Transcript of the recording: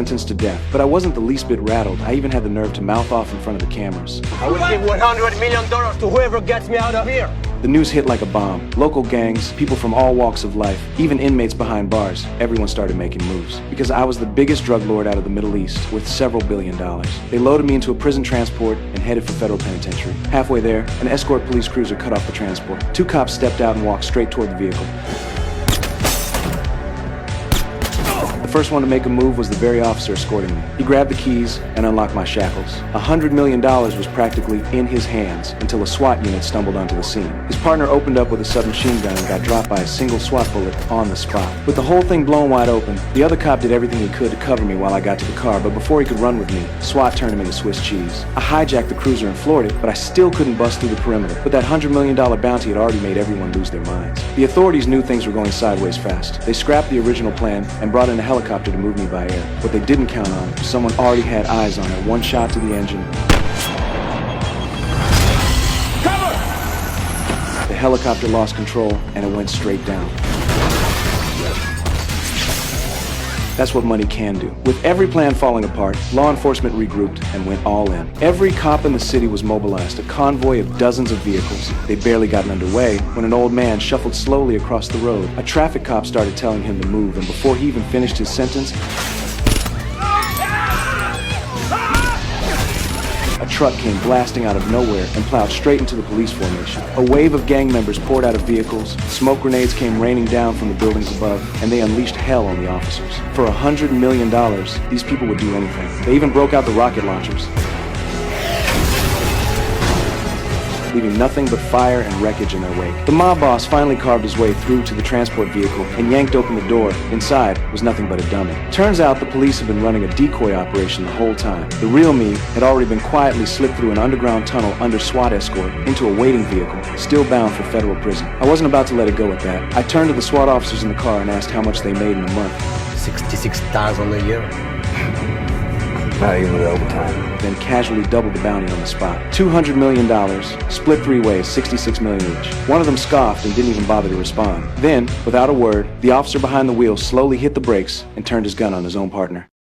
sentenced to death. But I wasn't the least bit rattled. I even had the nerve to mouth off in front of the cameras. I will give $100 million to whoever gets me out of here. The news hit like a bomb. Local gangs, people from all walks of life, even inmates behind bars, everyone started making moves. Because I was the biggest drug lord out of the Middle East, with several $billion. They loaded me into a prison transport and headed for federal penitentiary. Halfway there, an escort police cruiser cut off the transport. Two cops stepped out and walked straight toward the vehicle. The first one to make a move was the very officer escorting me. He grabbed the keys and unlocked my shackles. $100 million was practically in his hands until a SWAT unit stumbled onto the scene. His partner opened up with a submachine gun and got dropped by a single SWAT bullet on the spot. With the whole thing blown wide open, the other cop did everything he could to cover me while I got to the car, but before he could run with me, SWAT turned him into Swiss cheese. I hijacked the cruiser and floored it, but I still couldn't bust through the perimeter. But that $100 million bounty had already made everyone lose their minds. The authorities knew things were going sideways fast. They scrapped the original plan and brought in a helicopter to move me by air. What they didn't count on was someone already had eyes on it. One shot to the engine. Cover! The helicopter lost control and it went straight down. That's what money can do. With every plan falling apart, law enforcement regrouped and went all in. Every cop in the city was mobilized, a convoy of dozens of vehicles. They'd barely gotten underway when an old man shuffled slowly across the road. A traffic cop started telling him to move, and before he even finished his sentence, a truck came blasting out of nowhere and plowed straight into the police formation. A wave of gang members poured out of vehicles, smoke grenades came raining down from the buildings above, and they unleashed hell on the officers. For $100 million, these people would do anything. They even broke out the rocket launchers, leaving nothing but fire and wreckage in their wake. The mob boss finally carved his way through to the transport vehicle and yanked open the door. Inside was nothing but a dummy. Turns out the police had been running a decoy operation the whole time. The real me had already been quietly slipped through an underground tunnel under SWAT escort into a waiting vehicle, still bound for federal prison. I wasn't about to let it go at that. I turned to the SWAT officers in the car and asked how much they made in a month. 66,000 a year. Not even with overtime. Then casually doubled the bounty on the spot. $200 million, split three ways, $66 million each. One of them scoffed and didn't even bother to respond. Then, without a word, the officer behind the wheel slowly hit the brakes and turned his gun on his own partner.